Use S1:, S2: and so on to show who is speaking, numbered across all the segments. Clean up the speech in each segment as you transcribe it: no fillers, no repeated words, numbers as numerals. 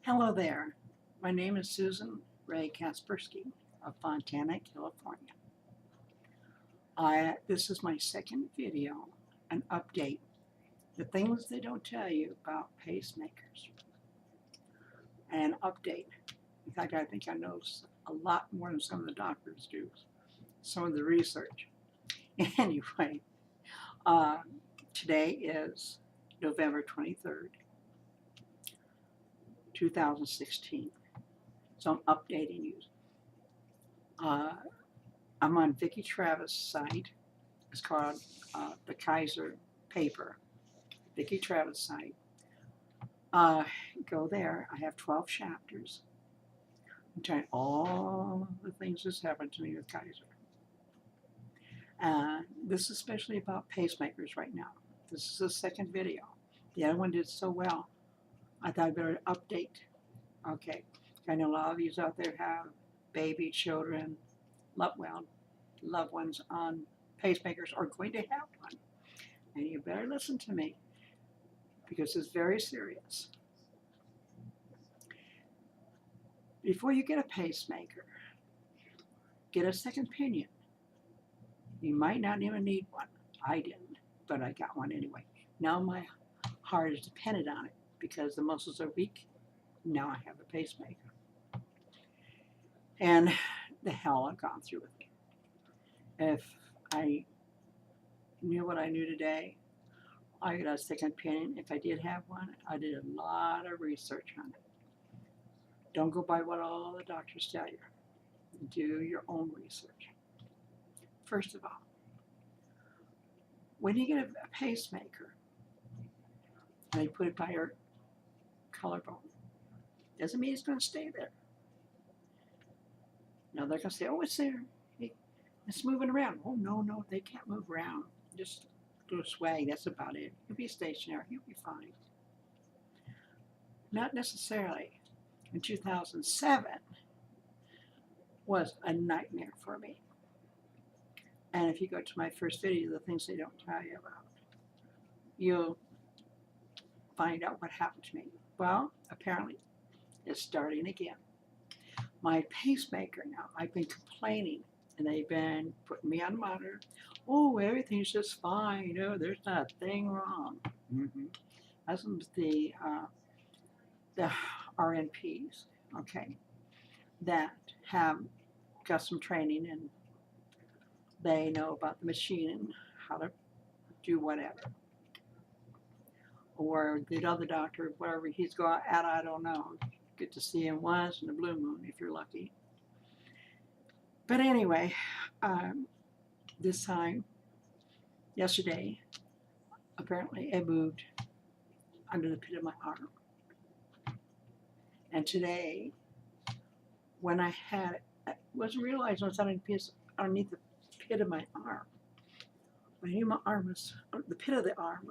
S1: Hello there. My name is Susan Ray Kasperski of Fontana, California. This is my second video, an update, the things they don't tell you about pacemakers. An update. In fact, I think I know a lot more than some of the doctors do, some of the research. Anyway, today is November 23rd, 2016. So I'm updating you. I'm on Vicki Travis' site. It's called the Kaiser paper, Vicki Travis site. Go there. I have 12 chapters. I'm telling all the things that's happened to me with Kaiser. This is especially about pacemakers right now. This is the second video. The other one did so well, I thought I'd better update. Okay, I know a lot of you out there have baby, children, loved ones on pacemakers or going to have one. And you better listen to me because it's very serious. Before you get a pacemaker, get a second opinion. You might not even need one. I didn't, but I got one anyway. Now my heart is dependent on it because the muscles are weak. Now I have a pacemaker. And the hell I've gone through with it. If I knew what I knew today, I got a second opinion. If I did have one, I did a lot of research on it. Don't go by what all the doctors tell you. Do your own research. First of all, when you get a pacemaker and they put it by your collarbone, doesn't mean it's going to stay there. Now they're going to say, oh, it's there. It's moving around. Oh, no, they can't move around. Just do a swag, that's about it. You'll be stationary, you'll be fine. Not necessarily. In 2007 was a nightmare for me. And if you go to my first video, the things they don't tell you about, you'll find out what happened to me. Well, apparently it's starting again. My pacemaker now, I've been complaining and they've been putting me on monitor. Oh, everything's just fine. You know, there's not a thing wrong. That's the RNPs, okay, that have got some training and they know about the machine and how to do whatever. Or the other doctor, whatever he's got at, I don't know. Get to see him once in a blue moon if you're lucky. But anyway, this time, yesterday, apparently it moved under the pit of my arm. And today, when I had it, I wasn't realizing it was underneath the pit of my arm. I knew my arm was, the pit of the arm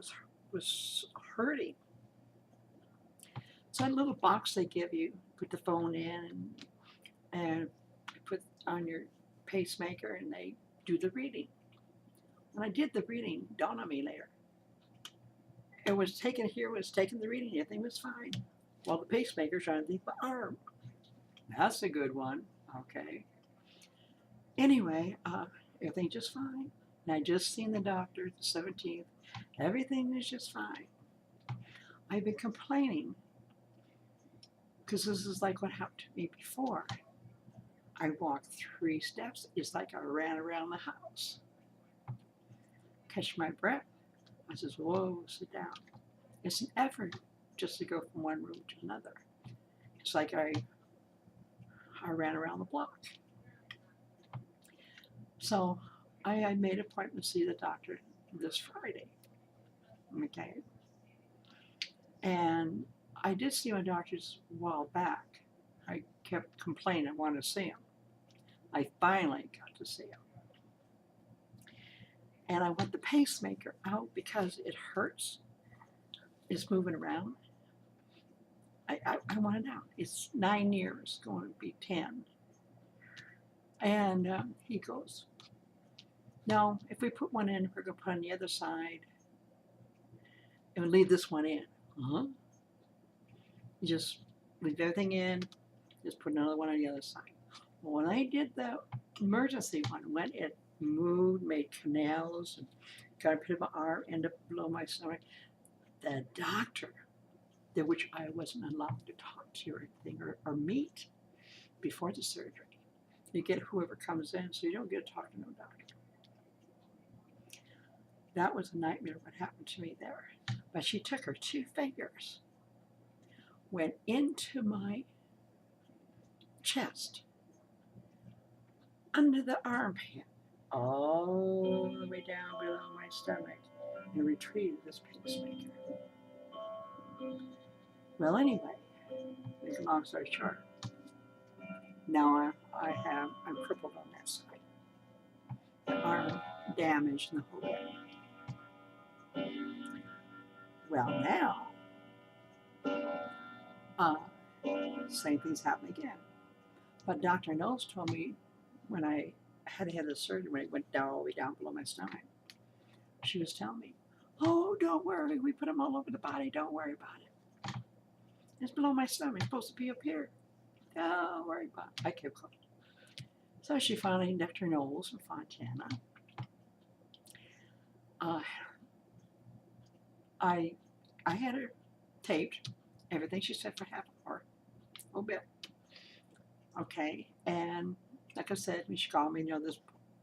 S1: was hurting. So that little box they give you, put the phone in and put on your pacemaker and they do the reading. When I did the reading, it dawned on me later. It was taken the reading, everything was fine. Well, the pacemaker's underneath the arm. That's a good one, okay. Anyway, everything just fine. And I just seen the doctor the 17th. Everything is just fine. I've been complaining because this is like what happened to me before. I walked 3 steps. It's like I ran around the house. Catch my breath. I says, whoa, sit down. It's an effort just to go from one room to another. It's like I ran around the block. So I made an appointment to see the doctor this Friday. Okay. And I did see my doctors a while back. I kept complaining I wanted to see him. I finally got to see him. And I want the pacemaker out because it hurts. It's moving around. I want it out. It's 9 years, going to be 10. And he goes, no, if we put one in, we're going to put on the other side and leave this one in. You just leave everything in, just put another one on the other side. Well, when I did the emergency one, when it moved, made canals, and got a bit of my arm, ended up below my stomach, the doctor, which I wasn't allowed to talk to or anything or meet before the surgery. You get whoever comes in, so you don't get to talk to no doctor. That was a nightmare what happened to me there. But she took her 2 fingers, went into my chest, under the armpit, all the way down below my stomach, and retrieved this pacemaker. Well, anyway, make a long story short, now I'm crippled on that side. The arm damaged and the whole bit. Well, now, same thing's happening again. But Dr. Knowles told me when I had to have the surgery, when it went down all the way down below my stomach, she was telling me, "Oh, don't worry, we put them all over the body, don't worry about it. It's below my stomach, it's supposed to be up here. Don't worry about it." I kept quiet. So she finally, Dr. Knowles from Fontana, I had her taped, everything she said for half an hour, a little bit. Okay, and like I said, when she called me,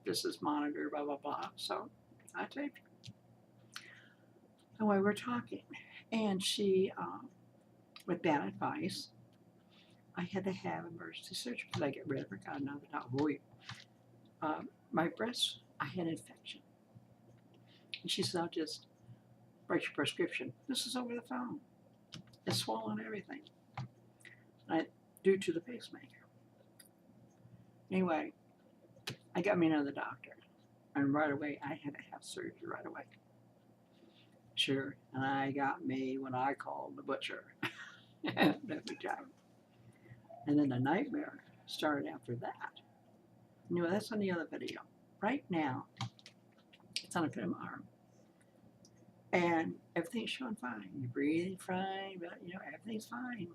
S1: this is monitored, blah, blah, blah. So I taped her. And we were talking, and she, with bad advice, I had to have emergency surgery because I get rid of her, got another doctor. My breast, I had infection. And she said, "I'll just write your prescription." This is over the phone. It's swollen everything. Due to the pacemaker. Anyway, I got me another doctor. And right away, I had to have surgery right away. Sure, and I got me when I called the butcher. Every time. And then the nightmare started after that. That's on the other video. Right now, it's on a bit of my arm. And everything's showing fine. You're breathing fine, but everything's fine.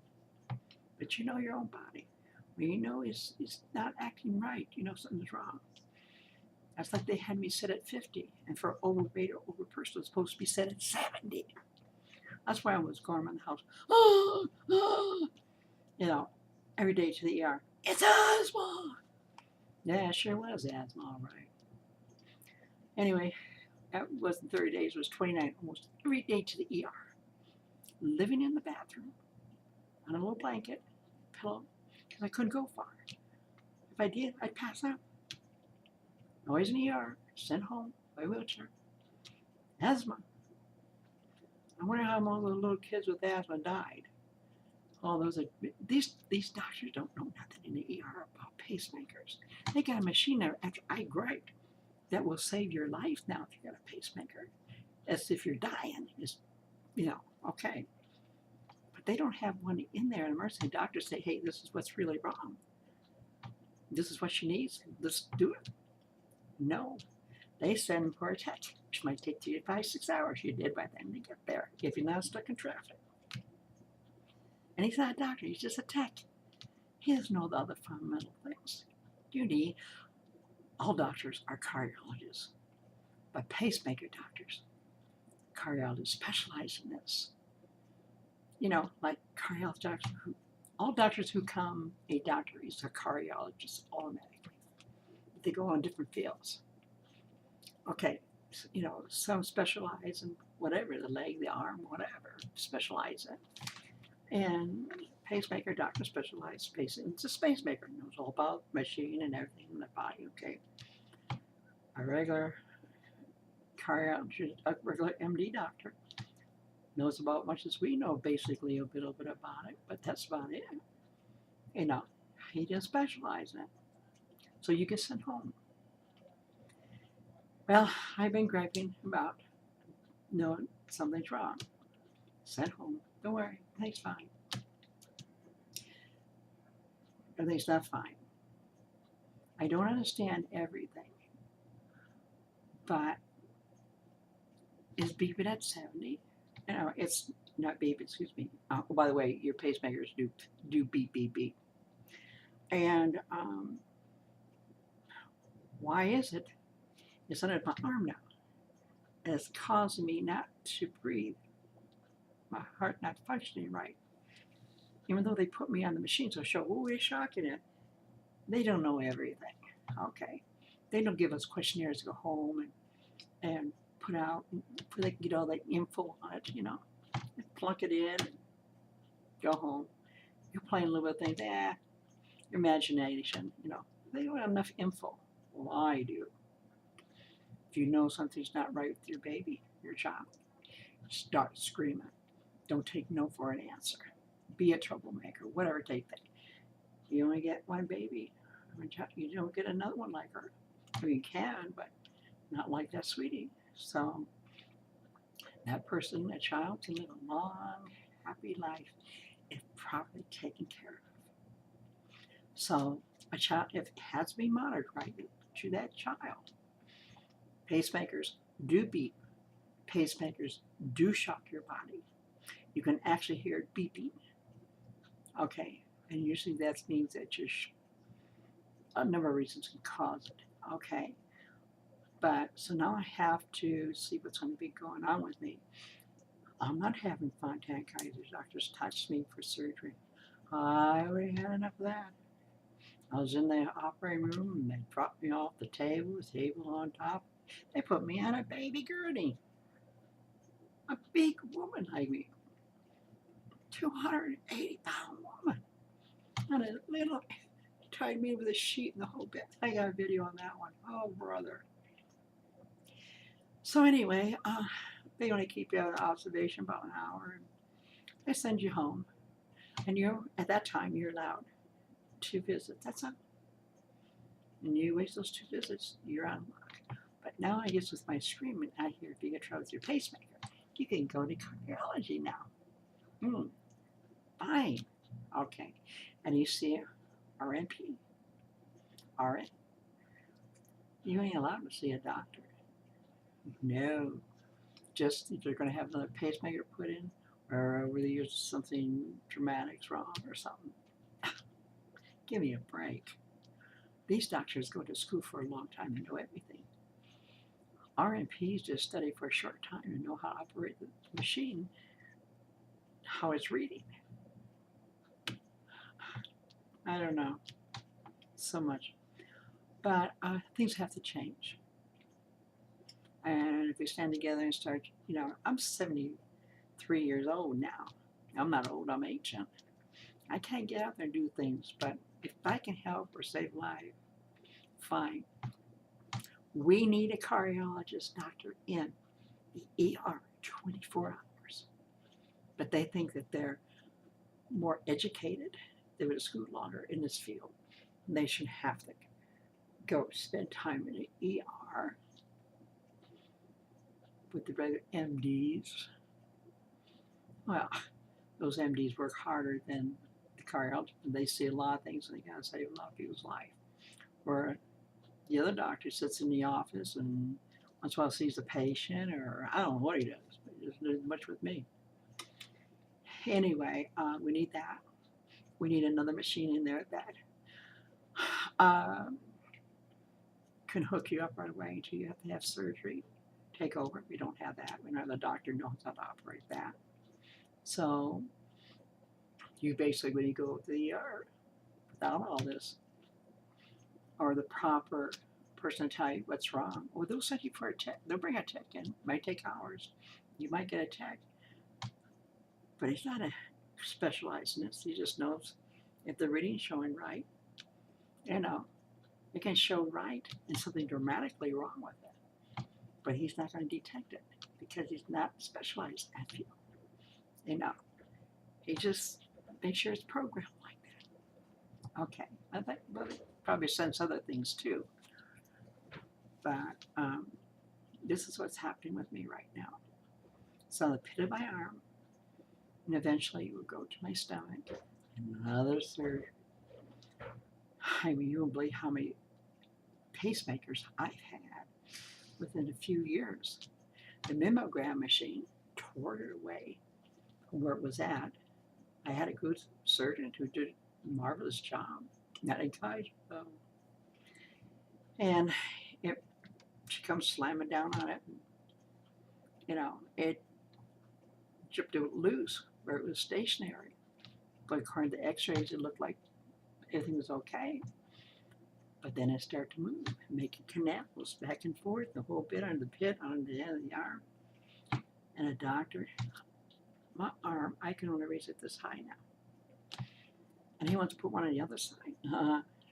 S1: But you know your own body. When you know it's not acting right, you know something's wrong. That's like they had me set at 50, and for overweight or over person, it's supposed to be set at 70. That's why I was going around the house, every day to the ER. It's asthma. Yeah, it sure was asthma, all right. Anyway, that wasn't 30 days, it was 29, almost every day to the ER. Living in the bathroom, on a little blanket, pillow, because I couldn't go far. If I did, I'd pass out. Always in the ER, sent home by wheelchair. Asthma. I wonder how all the little kids with asthma died. All those these doctors don't know nothing in the ER about pacemakers. They got a machine there after I griped that will save your life now if you got a pacemaker. As if you're dying, is okay. But they don't have one in there. And emergency doctors say, "Hey, this is what's really wrong. This is what she needs. Let's do it." No. They send for a tech, which might take 3 to 5, 6 hours. You're dead by the time you get there, if you're not stuck in traffic. And he's not a doctor, he's just a tech. He doesn't know the other fundamental things. All doctors are cardiologists, but pacemaker doctors, cardiologists specialize in this. Like cardiologist doctors all doctors who come, a doctor is a cardiologist automatically. They go on different fields. Okay, some specialize in whatever, the leg, the arm, whatever, specialize in. And pacemaker doctor specializes it's a pacemaker, knows all about machine and everything in the body, okay. A regular cardiologist, a regular MD doctor knows about much as we know, basically a little bit about it, but that's about it. He doesn't specialize in it. So you get sent home. Well, I've been griping about knowing something's wrong. Sent home. Don't worry, everything's fine. Everything's not fine. I don't understand everything, but is beeping at 70? It's not beep, excuse me. Oh, by the way, your pacemakers do beep, beep, beep. And why is it? It's under my arm now. And it's causing me not to breathe. My heart not functioning right. Even though they put me on the machine, so show, oh, we're shocking it. They don't know everything. Okay. They don't give us questionnaires to go home and put out, so they can get all that info on it, plunk it in, and go home. You're playing a little bit of things, your imagination, they don't have enough info. Well, I do. If you know something's not right with your baby, your child, start screaming. Don't take no for an answer. Be a troublemaker, whatever it takes. You only get one baby. You don't get another one like her. I mean, you can, but not like that sweetie. So that person, that child, can live a long, happy life if properly taken care of. So a child, if it has to be monitored right to that child. Pacemakers do beep. Pacemakers do shock your body. You can actually hear it beeping. Okay, and usually that means that a number of reasons can cause it. Okay, but so now I have to see what's going to be going on with me. I'm not having fun telling Kaiser's doctors touched me for surgery. I already had enough of that. I was in the operating room and they dropped me off the table on top. They put me on a baby gurney. A big woman like me, 280-pound woman, on a little, tied me with a sheet in the whole bed. I got a video on that one. Oh, brother. So anyway, they only keep you out of observation about an hour, and they send you home. And at that time, you're allowed 2 visits. That's all. And you waste those 2 visits, you're on luck. But now I guess with my screaming out here, if you get trouble with your pacemaker, you can go to cardiology now. Fine. Okay. And you see RNP. RN. You ain't allowed to see a doctor. No. Just if they're going to have another pacemaker put in, or over the years something dramatic's wrong or something. Give me a break. These doctors go to school for a long time and know everything. RNPs just study for a short time and know how to operate the machine, how it's reading. I don't know. So much. But things have to change. And if we stand together and start, I'm 73 years old now. I'm not old, I'm ancient. I can't get out there and do things, but if I can help or save life, fine. We need a cardiologist doctor in the ER 24 hours. But they think that they're more educated, they went to school longer in this field. And they should have to go spend time in the ER with the regular MDs. Well, those MDs work harder than the cardiologist. They see a lot of things and they gotta save a lot of people's life. Or the other doctor sits in the office and once in a while sees the patient, or I don't know what he does, but he doesn't do much with me. Anyway, we need that. We need another machine in there that can hook you up right away until you have to have surgery. Take over. We don't have that. We don't have the doctor knows how to operate that. So you basically, when you go to the ER without all this, or the proper person to tell you what's wrong, well, they'll send you for a tech. They'll bring a tech in. It might take hours. You might get a tech, but he's not a specialized in this. He just knows if the reading's showing right. It can show right and something dramatically wrong with it, but he's not going to detect it because he's not specialized in that field. He just makes sure it's programmed like that. Okay, I think probably sense other things too, but this is what's happening with me right now. So the pit of my arm, and eventually it will go to my stomach. Another surgery. I mean, you won't believe how many pacemakers I've had within a few years. The mammogram machine tore it away. where it was at. I had a good surgeon who did a marvelous job. Not in Kaiser. And she comes slamming down on it. And, it chipped it loose where it was stationary. But according to x-rays, it looked like everything was okay. But then it started to move, making canals back and forth, the whole bit under the pit, on the end of the arm. And a doctor, my arm, I can only raise it this high now. And he wants to put one on the other side.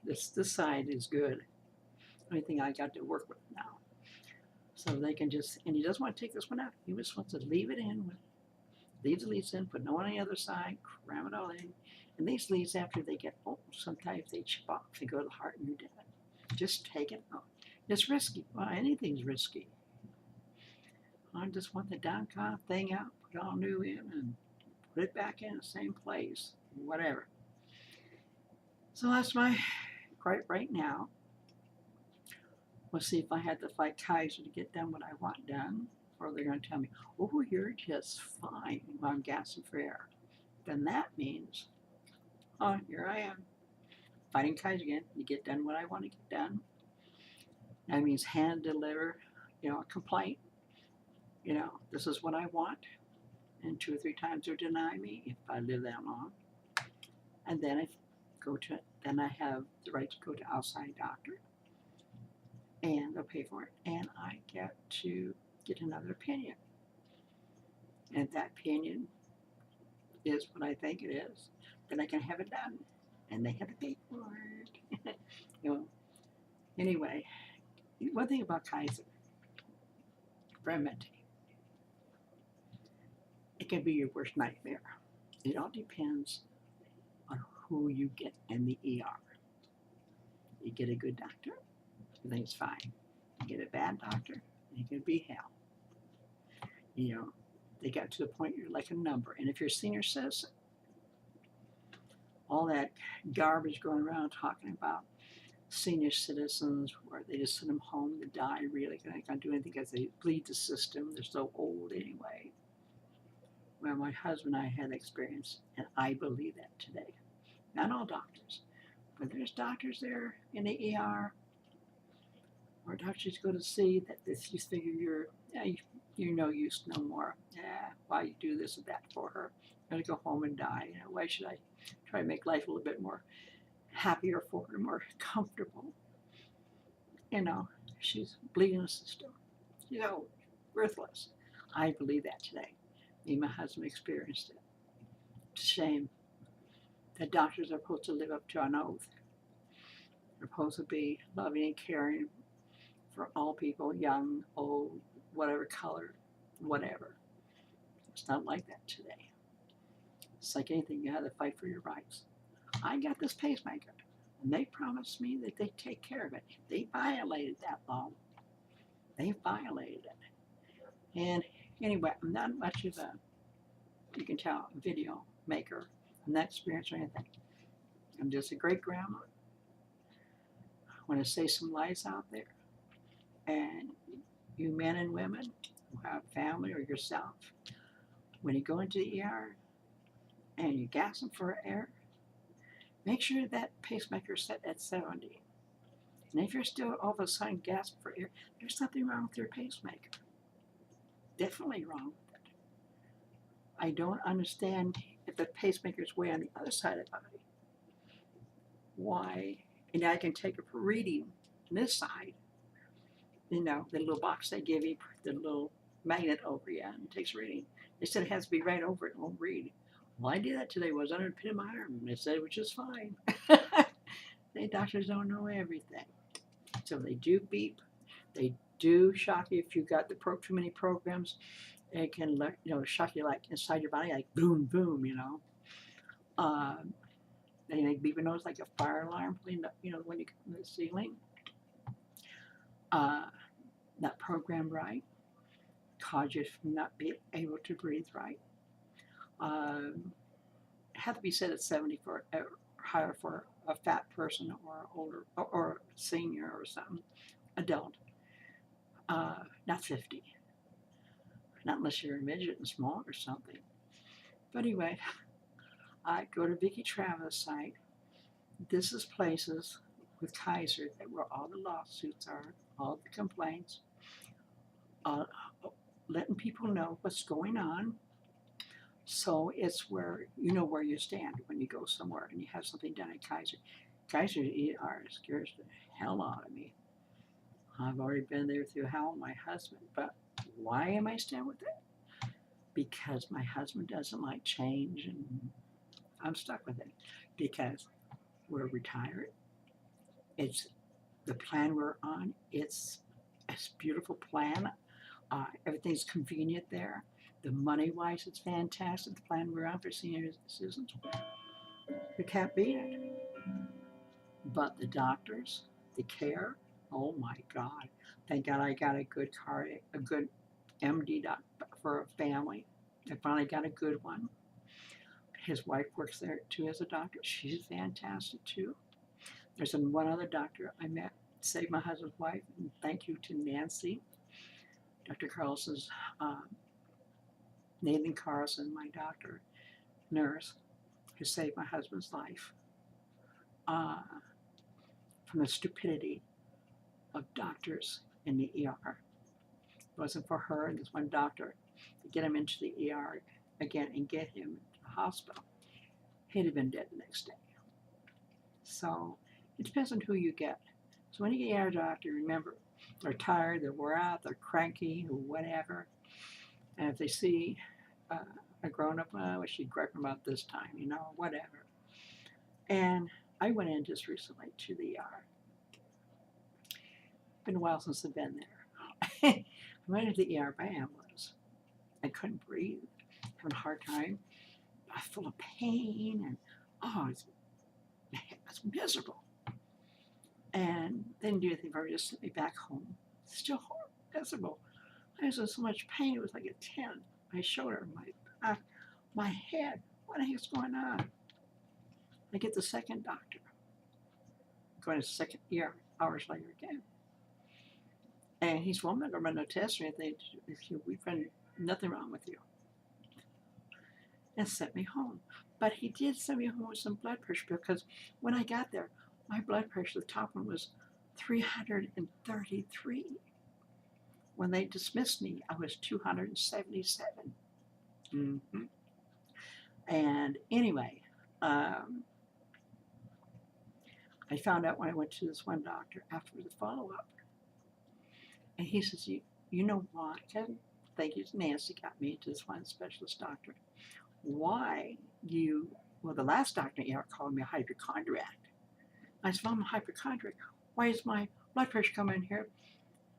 S1: This side is good. Only thing I got to work with now. So they can just, and he doesn't want to take this one out. He just wants to leave it in, leave the leads in, put no one on the other side, cram it all in. And these leads, after they get old, sometimes they chip off. They go to the heart and you're dead. Just take it out. It's risky. Well, anything's risky. I just want the down-cough thing out, put all new in, and put it back in the same place, whatever. So that's my gripe right now. We'll see if I had to fight Kaiser to get done what I want done, or they're going to tell me, oh, you're just fine while I'm gasping for air. Then that means, oh, here I am, fighting Kaiser again. You get done what I want to get done. That means hand deliver, a complaint. This is what I want. And 2 or 3 times they'll deny me if I live that long. And then I have the right to go to outside doctor. And they'll pay for it. And I get to get another opinion. And that opinion is what I think it is. Then I can have it done. And they have to pay for it. Anyway, one thing about Kaiser, fermenting, it can be your worst nightmare. It all depends on who you get in the ER. You get a good doctor, everything's fine. You get a bad doctor, it can be hell. They got to the point you're like a number. And if you're a senior citizen, all that garbage going around talking about senior citizens where they just send them home to die, really can't do anything because they bleed the system. They're so old anyway. Well, my husband and I had experience, and I believe that today. Not all doctors, but there's doctors there in the ER, or doctors go to see that you figure you're no use no more. Why you do this and that for her? I'm gonna go home and die. Why should I try to make life a little bit more happier for her, more comfortable? She's bleeding the system. Worthless. I believe that today. Me and my husband experienced it. It's a shame that doctors are supposed to live up to an oath. They're supposed to be loving and caring for all people, young, old, whatever color, whatever. It's not like that today. It's like anything, you have to fight for your rights. I got this pacemaker, and they promised me that they'd take care of it. They violated that law. They violated it. And anyway, I'm not much of you can tell, video maker. I'm not experienced or anything. I'm just a great grandma. I want to say some lies out there. And you men and women who have family or yourself, when you go into the ER and you're gasping for air, make sure that pacemaker is set at 70. And if you're still all of a sudden gasping for air, there's something wrong with your pacemaker. Definitely wrong with it. I don't understand if the pacemaker is way on the other side of the body. Why? And I can take a reading on this side. The little box they give you, the little magnet over you, and it takes a reading. They said it has to be right over it, it won't read. Well, I did that today. It was under the pit of my arm. And they said it was just fine. They doctors don't know everything. So they do beep. They do shock you if you've got too many programs. It can shock you like inside your body, like boom, boom, They make beeping noise like a fire alarm, when you come to the ceiling. Not programmed right, cause you from not being able to breathe right. Have to be set at 70 for higher for a fat person or older or senior or something, adult. Not 50. Not unless you're a midget and small or something. But anyway, I go to Vicki Travis' site. This is places with Kaiser that where all the lawsuits are, all the complaints, uh, letting people know what's going on. So it's where you know where you stand when you go somewhere and you have something done at Kaiser. Kaiser ER scares the hell out of me. I've already been there through hell with my husband, but why am I staying with it? Because my husband doesn't like change and I'm stuck with it because we're retired. It's the plan we're on. It's a beautiful plan. Everything's convenient there. The money wise, it's fantastic. The plan we're on for senior citizens, we can't beat it. But the doctors, the care, oh my God. Thank God I got a good a good MD doc for a family. I finally got a good one. His wife works there too as a doctor. She's fantastic too. There's one other doctor I met, saved my husband's wife, and thank you to Nancy, Dr. Carlson's, Nathan Carlson, my doctor, nurse, who saved my husband's life from the stupidity of doctors in the ER. It wasn't for her and this one doctor to get him into the ER again and get him to the hospital. He'd have been dead the next day. So it depends on who you get. So when you get an ER doctor, remember, they're tired, they're wore out, they're cranky, or whatever. And if they see a grown-up, what she'd gripe about this time, you know, whatever. And I went in just recently to the ER. Been a while since I've been there. I went into the ER by ambulance. I couldn't breathe, having a hard time. I was full of pain, and it was miserable. And they didn't do anything for me, just sent me back home. Still horrible, miserable. I was in so much pain, it was like a 10. My shoulder, my back, my head. What the heck's going on? I get the second doctor. Going to the second ER hours later again. And he said, well, I'm not going to run no tests or anything. We've run nothing wrong with you. And sent me home. But he did send me home with some blood pressure because when I got there, my blood pressure, the top one was 333. When they dismissed me, I was 277. Mm-hmm. And anyway, I found out when I went to this one doctor after the follow-up. And he says, you know why? Thank you, Nancy got me into this one specialist doctor. Why the last doctor ER called me a hypochondriac. I said, well, I'm a hypochondriac. Why is my blood pressure coming in here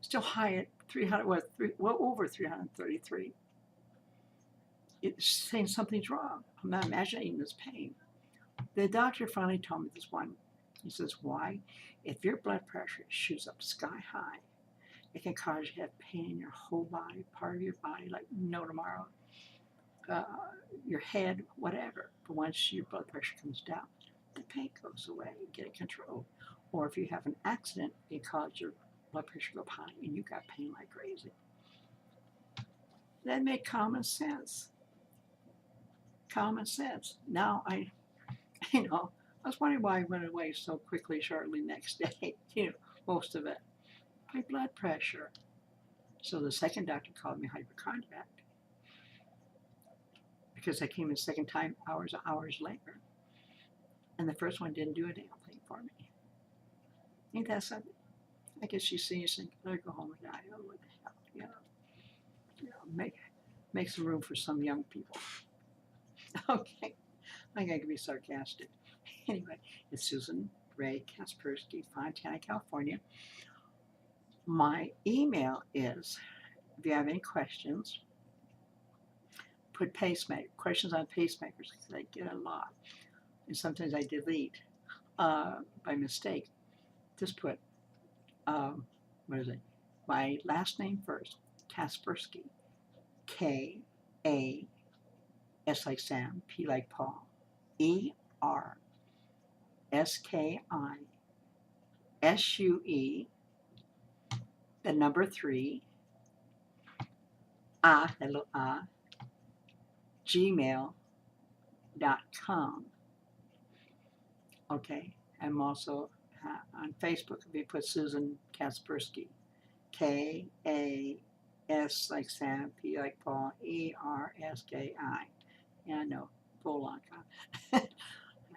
S1: still high at 300, well over 333? It's saying something's wrong. I'm not imagining this pain. The doctor finally told me this one. He says, why? If your blood pressure shoots up sky high, it can cause you to have pain in your whole body, part of your body, like no tomorrow. Your head, whatever. But once your blood pressure comes down, the pain goes away, you get it controlled. Or if you have an accident, it causes your blood pressure go up high and you got pain like crazy. That made common sense. Common sense. Now I was wondering why I went away so quickly, shortly next day, most of it. My blood pressure. So the second doctor called me hypochondriac because I came in the second time hours later. And the first one didn't do a damn thing for me. Ain't that something? I guess you see, you think, let her go home and die. Oh, what the hell, make some room for some young people. Okay, I gotta be sarcastic. Anyway, it's Susan Ray Kasperski, Fontana, California. My email is, if you have any questions, put questions on pacemakers, because I get a lot. And sometimes I delete by mistake. Just put, my last name first, Kasperski, K-A, S like Sam, P like Paul, E-R, S-K-I-S-U-E, the number 3, Gmail.com. Okay, I'm also on Facebook. If you put Susan Kasperski, K-A-S like Sam, P like Paul, E-R-S-K-I. Yeah, I know, full on. I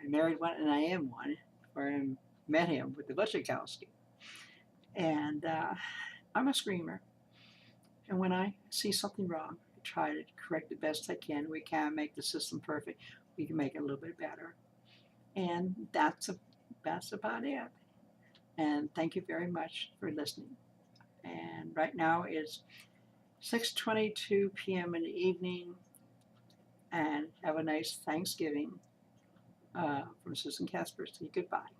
S1: married one, and I am one, or I met him with the Butchikowski. And I'm a screamer. And when I see something wrong, I try to correct it best I can. We can't make the system perfect. We can make it a little bit better. And that's about it. And thank you very much for listening. And right now it's 6:22 p.m. in the evening. And have a nice Thanksgiving from Susan Kasperski. Goodbye.